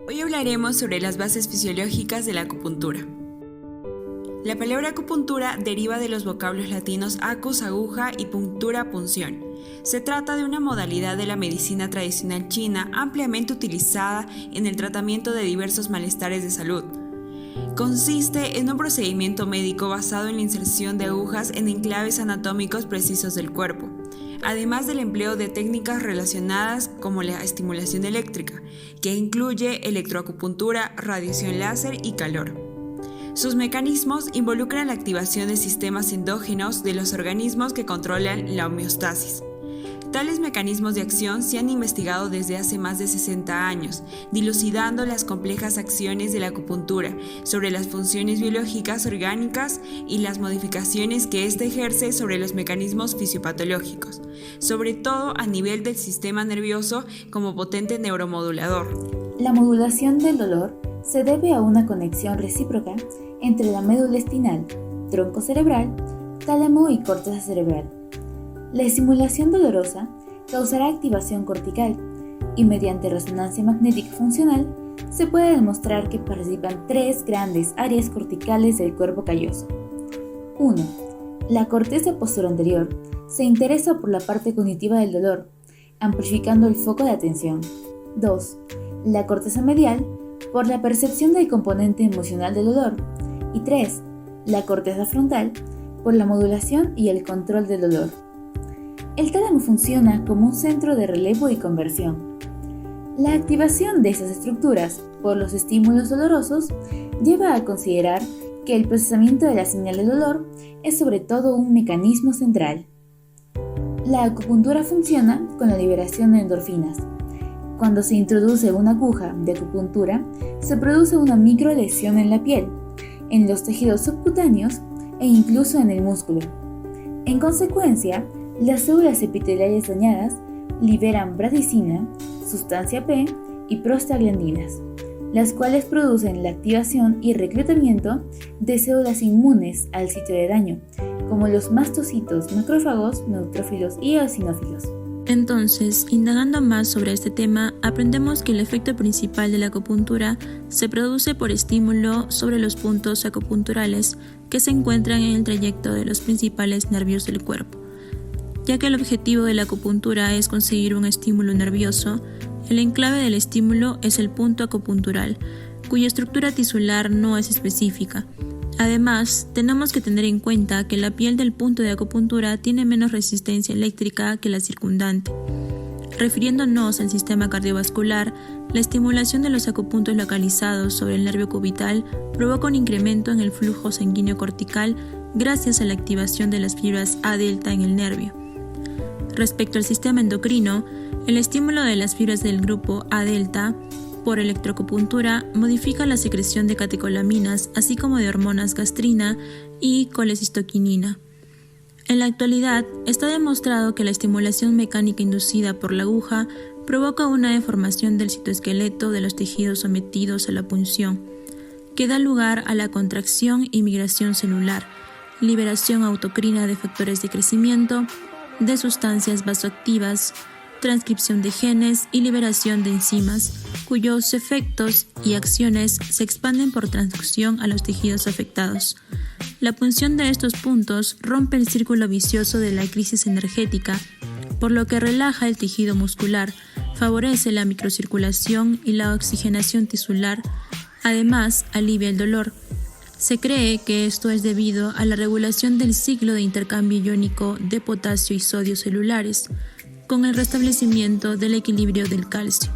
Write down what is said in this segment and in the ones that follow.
Hoy hablaremos sobre las bases fisiológicas de la acupuntura. La palabra acupuntura deriva de los vocablos latinos acus, aguja, y punctura, punción. Se trata de una modalidad de la medicina tradicional china ampliamente utilizada en el tratamiento de diversos malestares de salud. Consiste en un procedimiento médico basado en la inserción de agujas en enclaves anatómicos precisos del cuerpo, además del empleo de técnicas relacionadas como la estimulación eléctrica, que incluye electroacupuntura, radiación láser y calor. Sus mecanismos involucran la activación de sistemas endógenos de los organismos que controlan la homeostasis. Tales mecanismos de acción se han investigado desde hace más de 60 años, dilucidando las complejas acciones de la acupuntura sobre las funciones biológicas orgánicas y las modificaciones que éste ejerce sobre los mecanismos fisiopatológicos, sobre todo a nivel del sistema nervioso como potente neuromodulador. La modulación del dolor se debe a una conexión recíproca entre la médula espinal, tronco cerebral, tálamo y corteza cerebral. La estimulación dolorosa causará activación cortical y mediante resonancia magnética funcional se puede demostrar que participan tres grandes áreas corticales del cuerpo calloso. 1. La corteza posterior se interesa por la parte cognitiva del dolor, amplificando el foco de atención. 2. La corteza medial por la percepción del componente emocional del dolor. Y 3. La corteza frontal por la modulación y el control del dolor. El tálamo funciona como un centro de relevo y conversión. La activación de estas estructuras por los estímulos dolorosos lleva a considerar que el procesamiento de la señal de dolor es sobre todo un mecanismo central. La acupuntura funciona con la liberación de endorfinas. Cuando se introduce una aguja de acupuntura, se produce una microlesión en la piel, en los tejidos subcutáneos e incluso en el músculo. En consecuencia, las células epiteliales dañadas liberan bradicina, sustancia P y prostaglandinas, las cuales producen la activación y reclutamiento de células inmunes al sitio de daño, como los mastocitos, macrófagos, neutrófilos y eosinófilos. Entonces, indagando más sobre este tema, aprendemos que el efecto principal de la acupuntura se produce por estímulo sobre los puntos acupunturales que se encuentran en el trayecto de los principales nervios del cuerpo. Ya que el objetivo de la acupuntura es conseguir un estímulo nervioso, el enclave del estímulo es el punto acupuntural, cuya estructura tisular no es específica. Además, tenemos que tener en cuenta que la piel del punto de acupuntura tiene menos resistencia eléctrica que la circundante. Refiriéndonos al sistema cardiovascular, la estimulación de los acupuntos localizados sobre el nervio cubital provoca un incremento en el flujo sanguíneo cortical gracias a la activación de las fibras A delta en el nervio. Respecto al sistema endocrino, el estímulo de las fibras del grupo A delta por electroacupuntura modifica la secreción de catecolaminas, así como de hormonas gastrina y colecistoquinina. En la actualidad, está demostrado que la estimulación mecánica inducida por la aguja provoca una deformación del citoesqueleto de los tejidos sometidos a la punción, que da lugar a la contracción y migración celular, liberación autocrina de factores de crecimiento, de sustancias vasoactivas, transcripción de genes y liberación de enzimas, cuyos efectos y acciones se expanden por transducción a los tejidos afectados. La punción de estos puntos rompe el círculo vicioso de la crisis energética, por lo que relaja el tejido muscular, favorece la microcirculación y la oxigenación tisular, además alivia el dolor. Se cree que esto es debido a la regulación del ciclo de intercambio iónico de potasio y sodio celulares, con el restablecimiento del equilibrio del calcio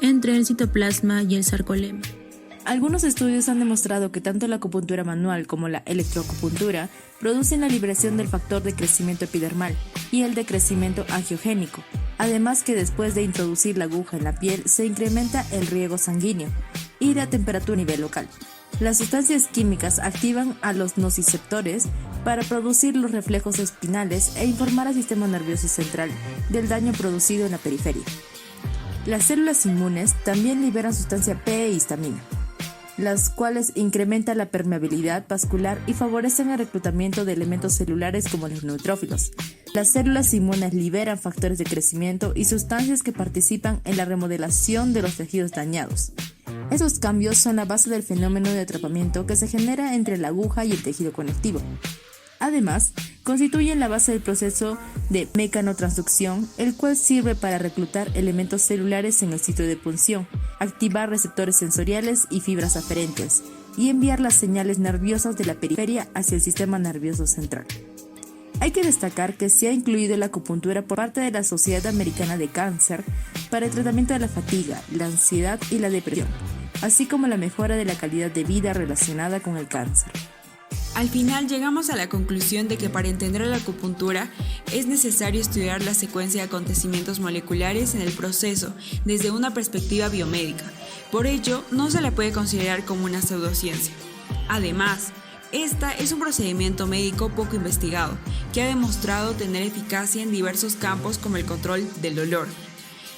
entre el citoplasma y el sarcolema. Algunos estudios han demostrado que tanto la acupuntura manual como la electroacupuntura producen la liberación del factor de crecimiento epidermal y el de crecimiento angiogénico, además que después de introducir la aguja en la piel se incrementa el riego sanguíneo y la temperatura a nivel local. Las sustancias químicas activan a los nociceptores para producir los reflejos espinales e informar al sistema nervioso central del daño producido en la periferia. Las células inmunes también liberan sustancia P e histamina, las cuales incrementan la permeabilidad vascular y favorecen el reclutamiento de elementos celulares como los neutrófilos. Las células inmunes liberan factores de crecimiento y sustancias que participan en la remodelación de los tejidos dañados. Esos cambios son la base del fenómeno de atrapamiento que se genera entre la aguja y el tejido conectivo. Además, constituyen la base del proceso de mecanotransducción, el cual sirve para reclutar elementos celulares en el sitio de punción, activar receptores sensoriales y fibras aferentes, y enviar las señales nerviosas de la periferia hacia el sistema nervioso central. Hay que destacar que se ha incluido la acupuntura por parte de la Sociedad Americana de Cáncer para el tratamiento de la fatiga, la ansiedad y la depresión, así como la mejora de la calidad de vida relacionada con el cáncer. Al final llegamos a la conclusión de que para entender la acupuntura es necesario estudiar la secuencia de acontecimientos moleculares en el proceso desde una perspectiva biomédica. Por ello, no se la puede considerar como una pseudociencia. Además, esta es un procedimiento médico poco investigado, que ha demostrado tener eficacia en diversos campos como el control del dolor.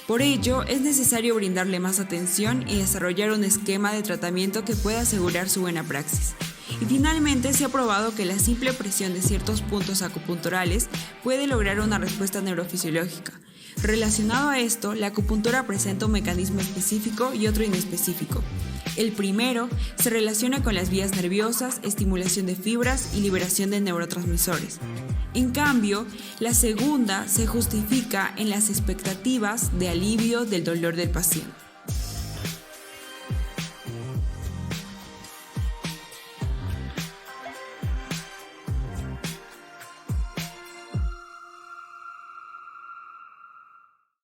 Por ello, es necesario brindarle más atención y desarrollar un esquema de tratamiento que pueda asegurar su buena praxis. Y finalmente se ha probado que la simple presión de ciertos puntos acupunturales puede lograr una respuesta neurofisiológica. Relacionado a esto, la acupuntura presenta un mecanismo específico y otro inespecífico. El primero se relaciona con las vías nerviosas, estimulación de fibras y liberación de neurotransmisores. En cambio, la segunda se justifica en las expectativas de alivio del dolor del paciente.